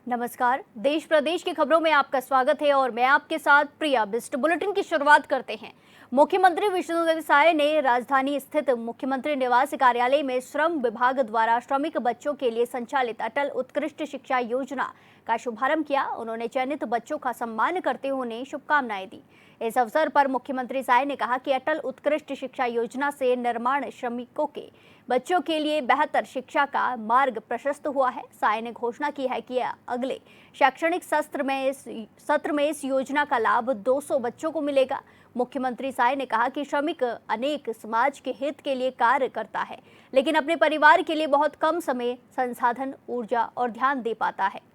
नमस्कार। देश प्रदेश की खबरों में आपका स्वागत है और मैं आपके साथ प्रिया बिस्ट। बुलेटिन की शुरुआत करते हैं। मुख्यमंत्री विष्णुदेव साय ने राजधानी स्थित मुख्यमंत्री निवास कार्यालय में श्रम विभाग द्वारा श्रमिक बच्चों के लिए संचालित अटल उत्कृष्ट शिक्षा योजना का शुभारंभ किया। उन्होंने चयनित बच्चों का सम्मान करते हुए उन्हें शुभकामनाएं दी। इस अवसर पर मुख्यमंत्री साय ने कहा कि अटल उत्कृष्ट शिक्षा योजना से निर्माण श्रमिकों के बच्चों के लिए बेहतर शिक्षा का मार्ग प्रशस्त हुआ है। साय ने घोषणा की है कि अगले शैक्षणिक सत्र में इस योजना का लाभ 200 बच्चों को मिलेगा। मुख्यमंत्री साय ने कहा कि श्रमिक अनेक समाज के हित के लिए कार्य करता है, लेकिन अपने परिवार के लिए बहुत कम समय, संसाधन, ऊर्जा और ध्यान दे पाता है।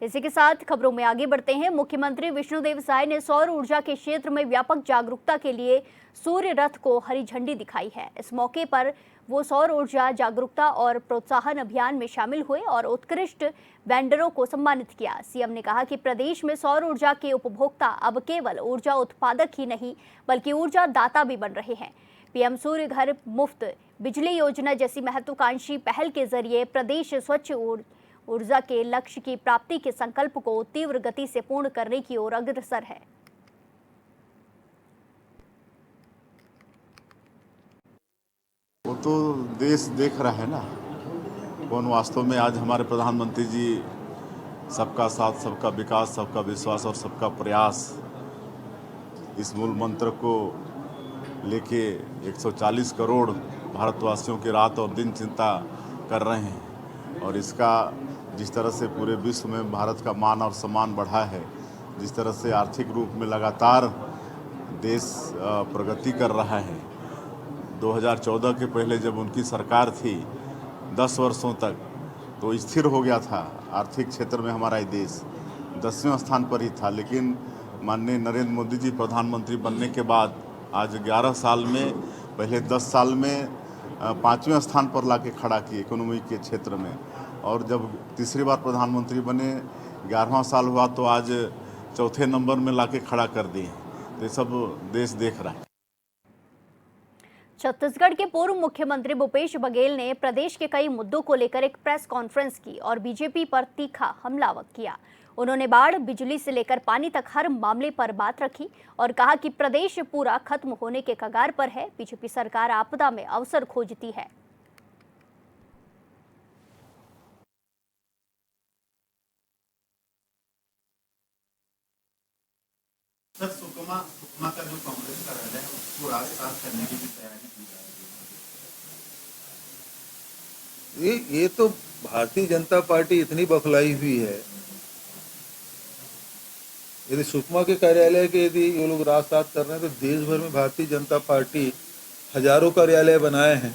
इसी के साथ खबरों में आगे बढ़ते हैं। मुख्यमंत्री विष्णुदेव साय ने सौर ऊर्जा के क्षेत्र में व्यापक जागरूकता के लिए सूर्य रथ को हरी झंडी दिखाई है। इस मौके पर वो सौर ऊर्जा जागरूकता और प्रोत्साहन अभियान में शामिल हुए और उत्कृष्ट वेंडरों को सम्मानित किया। सीएम ने कहा कि प्रदेश में सौर ऊर्जा के उपभोक्ता अब केवल ऊर्जा उत्पादक ही नहीं बल्कि ऊर्जा दाता भी बन रहे हैं। पीएम सूर्य घर मुफ्त बिजली योजना जैसी महत्वाकांक्षी पहल के जरिए प्रदेश स्वच्छ ऊर्जा के लक्ष्य की प्राप्ति के संकल्प को तीव्र गति से पूर्ण करने की ओर अग्रसर है। वो तो देश देख रहा है ना कौन वास्तव में आज हमारे प्रधानमंत्री जी सबका साथ, सबका विकास, सबका विश्वास और सबका प्रयास इस मूल मंत्र को लेके 140 करोड़ भारतवासियों की रात और दिन चिंता कर रहे हैं। और इसका जिस तरह से पूरे विश्व में भारत का मान और सम्मान बढ़ा है, जिस तरह से आर्थिक रूप में लगातार देश प्रगति कर रहा है। 2014 के पहले जब उनकी सरकार थी 10 वर्षों तक, तो स्थिर हो गया था आर्थिक क्षेत्र में हमारा ये देश 10वें स्थान पर ही था। लेकिन माननीय नरेंद्र मोदी जी प्रधानमंत्री बनने के बाद आज 11 साल में, पहले 10 साल में 5वें स्थान पर लाके खड़ा किए इकोनॉमी के क्षेत्र में। और जब तीसरी बार प्रधानमंत्री बने, 11वां साल हुआ तो आज चौथे नंबर में लाके खड़ा कर दिए। तो ये सब देश देख रहा है। छत्तीसगढ़ के पूर्व मुख्यमंत्री भूपेश बघेल ने प्रदेश के कई मुद्दों को लेकर एक प्रेस कॉन्फ्रेंस की और बीजेपी पर तीखा हमला किया। उन्होंने बाढ़, बिजली से लेकर पानी तक हर मामले पर बात रखी और कहा कि प्रदेश पूरा खत्म होने के कगार पर है। बीजेपी सरकार आपदा में अवसर खोजती है। सर, सुकमा का जो कांग्रेस कार्यालय है उसको रात साफ करने की भी तैयारी की जा रही है। ये तो भारतीय जनता पार्टी इतनी बौखलाई हुई है। यदि सुकमा के कार्यालय के यदि ये लोग रात साफ कर रहे हैं तो देश भर में भारतीय जनता पार्टी हजारों कार्यालय बनाए हैं।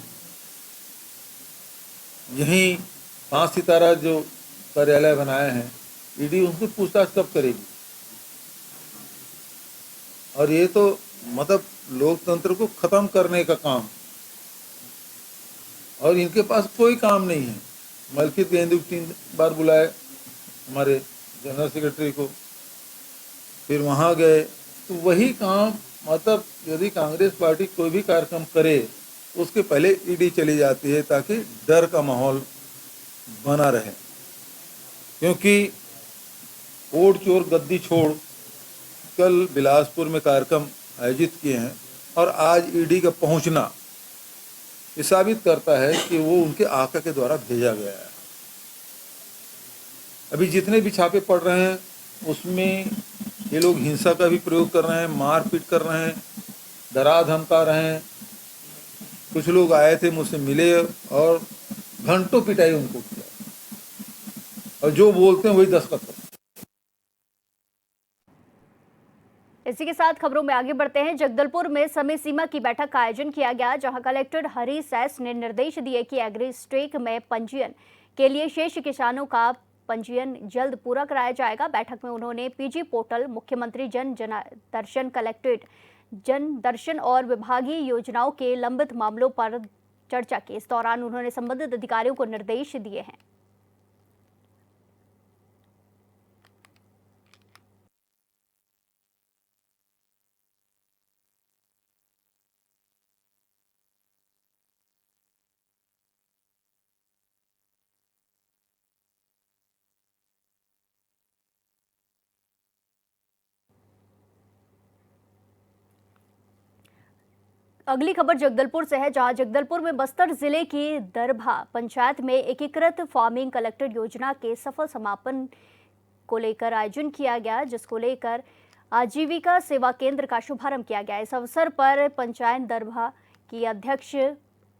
यहीं 5 सितारा जो कार्यालय बनाए हैं, ईडी उनसे पूछताछ कब करेगी? और ये तो मतलब लोकतंत्र को खत्म करने का काम, और इनके पास कोई काम नहीं है। मलकित गेंदू 3 बार बुलाए हमारे जनरल सेक्रेटरी को, फिर वहाँ गए तो वही काम। मतलब यदि कांग्रेस पार्टी कोई भी कार्यक्रम करे उसके पहले ईडी चली जाती है ताकि डर का माहौल बना रहे। क्योंकि ओढ़ चोर गद्दी छोड़ कल बिलासपुर में कार्यक्रम आयोजित किए हैं और आज ईडी का पहुंचना ये साबित करता है कि वो उनके आका के द्वारा भेजा गया है। अभी जितने भी छापे पड़ रहे हैं उसमें ये लोग हिंसा का भी प्रयोग कर रहे हैं, मारपीट कर रहे हैं, डरा धमका रहे हैं। कुछ लोग आए थे, मुझसे मिले और घंटों पिटाई उनको किया, और जो बोलते हैं वही दस्तखत करते हैं। इसी के साथ खबरों में आगे बढ़ते हैं। जगदलपुर में समय सीमा की बैठक का आयोजन किया गया, जहां कलेक्टर हरी सैस ने निर्देश दिए कि एग्री स्टेक में पंजीयन के लिए शेष किसानों का पंजीयन जल्द पूरा कराया जाएगा। बैठक में उन्होंने पीजी पोर्टल, मुख्यमंत्री जन दर्शन, कलेक्ट्रेट जन दर्शन और विभागीय योजनाओं के लंबित मामलों पर चर्चा की। इस दौरान उन्होंने संबंधित अधिकारियों को निर्देश दिए हैं। अगली खबर जगदलपुर से है, जहां जगदलपुर में बस्तर जिले की दरभा पंचायत में एकीकृत फार्मिंग कलेक्टर योजना के सफल समापन को लेकर आयोजन किया गया, जिसको लेकर आजीविका सेवा केंद्र का शुभारंभ किया गया। इस अवसर पर पंचायत दरभा की अध्यक्ष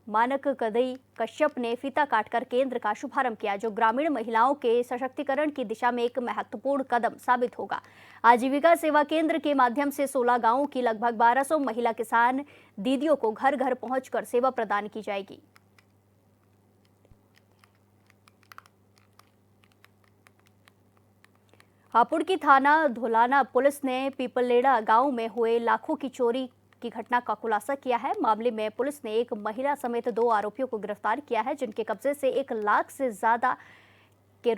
मानक कदई कश्यप ने फीता काटकर केंद्र का शुभारंभ किया, जो ग्रामीण महिलाओं के सशक्तिकरण की दिशा में एक महत्वपूर्ण कदम साबित होगा। आजीविका सेवा केंद्र के माध्यम से 16 गांवों की लगभग 1200 महिला किसान दीदियों को घर घर पहुंचकर सेवा प्रदान की जाएगी। हापुड़ की थाना धोलाना पुलिस ने पीपलेड़ा गांव में हुए लाखों की चोरी की घटना का खुलासा किया है। मामले में पुलिस ने एक महिला समेत 2 आरोपियों को गिरफ्तार किया है, जिनके कब्जे से 1 लाख से ज्यादा के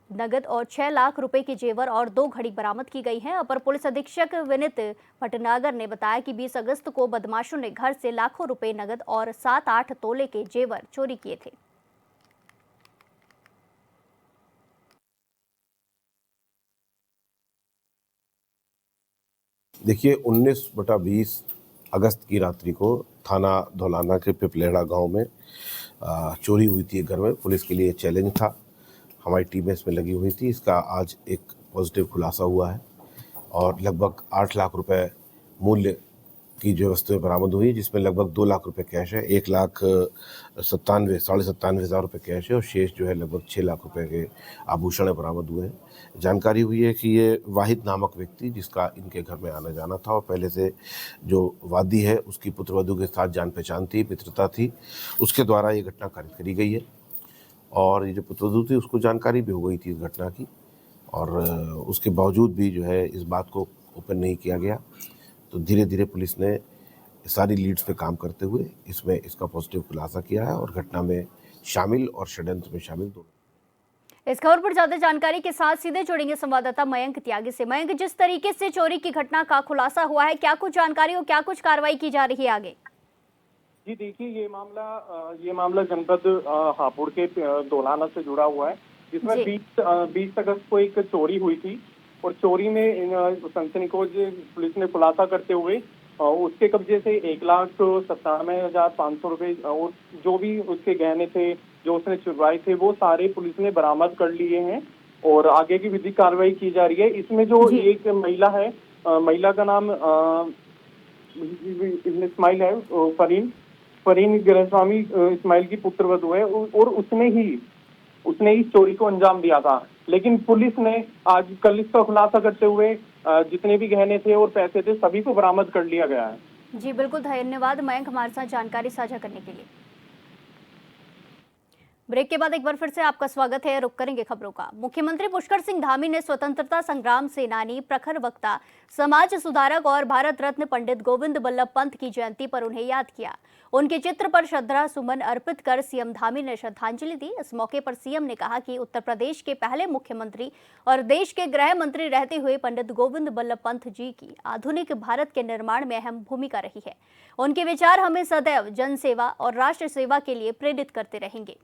नगद और 6 लाख रुपए के जेवर और 2 घड़ी बरामद की गई हैं। अपर पुलिस अधीक्षक विनीत भटनागर ने बताया कि 20 अगस्त को बदमाशों ने घर से लाखों रुपए नगद और 7-8 तोले के जेवर चोरी किए थे। देखिए 19/20 अगस्त की रात्रि को थाना धौलाना के पिपलेड़ा गांव में चोरी हुई थी एक घर में। पुलिस के लिए चैलेंज था, हमारी टीमें इसमें लगी हुई थी। इसका आज एक पॉजिटिव खुलासा हुआ है और लगभग 8 लाख रुपए मूल्य की जो वस्तुएं बरामद हुई, जिसमें लगभग 2 लाख रुपए कैश है, 1,97,5,5 रुपए कैश है और शेष जो है लगभग 6 लाख रुपए के आभूषण बरामद हुए हैं। जानकारी हुई है कि ये वाहिद नामक व्यक्ति, जिसका इनके घर में आना जाना था और पहले से जो वादी है उसकी पुत्रवधू के साथ जान पहचान थी, मित्रता थी, उसके द्वारा ये घटना कारित करी गई है। और ये जो पुत्रवधू थी उसको जानकारी भी हो गई थी इस घटना की, और उसके बावजूद भी जो है इस बात को ओपन नहीं किया गया। तो धीरे धीरे पुलिस ने सारी लीड्स पे काम करते हुए इसमें इसका पॉजिटिव खुलासा किया है और घटना में शामिल और षड्यंत्र में शामिल दोनों। इस खबर पर ज्यादा जानकारी के साथ सीधे जुड़ेंगे संवाददाता मयंक त्यागी से। मयंक, जिस तरीके से चोरी की घटना का खुलासा हुआ है, क्या कुछ जानकारी और क्या कुछ कार्रवाई की जा रही है आगे? जी देखिए, ये मामला जनपद हापुड़ के धौलाना से जुड़ा हुआ है, जिसमें 20 अगस्त को एक चोरी हुई थी और चोरी में सनसनीखेज पुलिस ने खुलासा करते हुए उसके कब्जे से 1,97,500 रुपए और जो भी उसके गहने थे जो उसने चुराए थे वो सारे पुलिस ने बरामद कर लिए हैं और आगे की विधिक कार्रवाई की जा रही है। इसमें जो एक महिला है, महिला का नाम इस्माइल है, फरीन गिरस्वामी इस्माइल की पुत्रवधू है और उसने ही इस चोरी को अंजाम दिया था। लेकिन पुलिस ने आज कल इसका खुलासा करते हुए जितने भी गहने थे और पैसे थे सभी को बरामद कर लिया गया है। जी बिल्कुल, धन्यवाद मयंक हमारे साथ जानकारी साझा करने के लिए। ब्रेक के बाद एक बार फिर से आपका स्वागत है। रुक करेंगे खबरों का। मुख्यमंत्री पुष्कर सिंह धामी ने स्वतंत्रता संग्राम सेनानी, प्रखर वक्ता, समाज सुधारक और भारत रत्न पंडित गोविंद बल्लभ पंत की जयंती पर उन्हें याद किया। उनके चित्र पर श्रद्धा सुमन अर्पित कर सीएम धामी ने श्रद्धांजलि दी। इस मौके पर सीएम ने कहा कि उत्तर प्रदेश के पहले मुख्यमंत्री और देश के गृह मंत्री रहते हुए पंडित गोविंद बल्लभ पंत जी की आधुनिक भारत के निर्माण में अहम भूमिका रही है। उनके विचार हमें सदैव जनसेवा और राष्ट्र सेवा के लिए प्रेरित करते रहेंगे।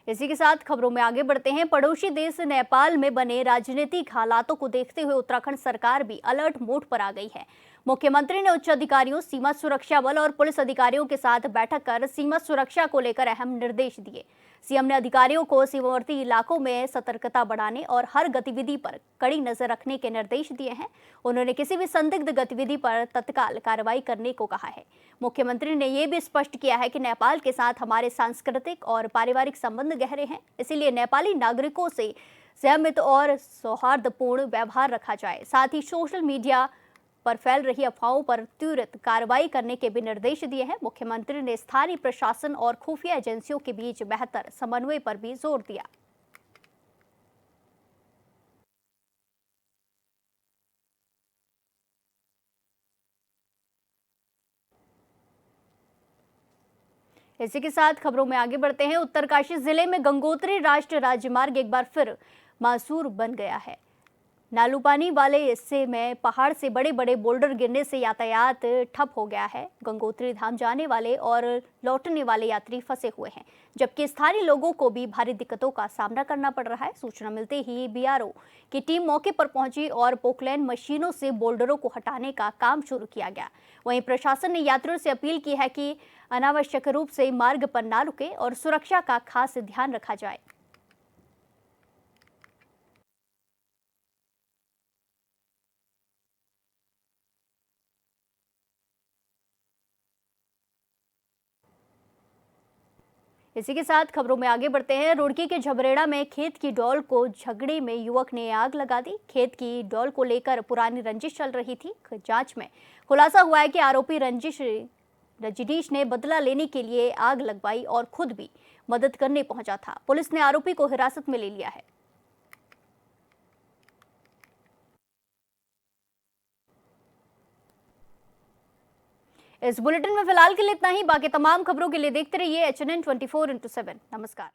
इसी के साथ खबरों में आगे बढ़ते हैं। पड़ोसी देश नेपाल में बने राजनीतिक हालातों को देखते हुए उत्तराखंड सरकार भी अलर्ट मोड पर आ गई है। मुख्यमंत्री ने उच्च अधिकारियों, सीमा सुरक्षा बल और पुलिस अधिकारियों के साथ बैठक कर सीमा सुरक्षा को लेकर अहम निर्देश दिए। सीएम ने अधिकारियों को सीमावर्ती इलाकों में सतर्कता बढ़ाने और हर गतिविधि पर कड़ी नजर रखने के निर्देश दिए हैं। उन्होंने किसी भी संदिग्ध गतिविधि पर तत्काल कार्रवाई करने को कहा है। मुख्यमंत्री ने यह भी स्पष्ट किया है कि नेपाल के साथ हमारे सांस्कृतिक और पारिवारिक संबंध गहरे हैं, इसीलिए नेपाली नागरिकों से संयमित और सौहार्दपूर्ण व्यवहार रखा जाए। साथ ही सोशल मीडिया पर फैल रही अफवाहों पर त्वरित कार्रवाई करने के भी निर्देश दिए हैं। मुख्यमंत्री ने स्थानीय प्रशासन और खुफिया एजेंसियों के बीच बेहतर समन्वय पर भी जोर दिया। इसी के साथ खबरों में आगे बढ़ते हैं। उत्तरकाशी जिले में गंगोत्री राष्ट्रीय राजमार्ग एक बार फिर मासूर बन गया है। नालूपानी वाले हिस्से में पहाड़ से बड़े बड़े बोल्डर गिरने से यातायात ठप हो गया है। गंगोत्री धाम जाने वाले और लौटने वाले यात्री फंसे हुए हैं, जबकि स्थानीय लोगों को भी भारी दिक्कतों का सामना करना पड़ रहा है। सूचना मिलते ही बीआरओ की टीम मौके पर पहुंची और पोकलैंड मशीनों से बोल्डरों को हटाने का काम शुरू किया गया। वहीं प्रशासन ने यात्रियों से अपील की है कि अनावश्यक रूप से मार्ग पर ना रुके और सुरक्षा का खास ध्यान रखा जाए। इसी के साथ खबरों में आगे बढ़ते हैं। रुड़की के झबरेड़ा में खेत की डॉल को झगड़े में युवक ने आग लगा दी। खेत की डॉल को लेकर पुरानी रंजिश चल रही थी। जांच में खुलासा हुआ है कि आरोपी रजनीश ने बदला लेने के लिए आग लगवाई और खुद भी मदद करने पहुंचा था। पुलिस ने आरोपी को हिरासत में ले लिया है। इस बुलेटिन में फिलहाल के लिए इतना ही। बाकी तमाम खबरों के लिए देखते रहिए HNN 24/7। नमस्कार।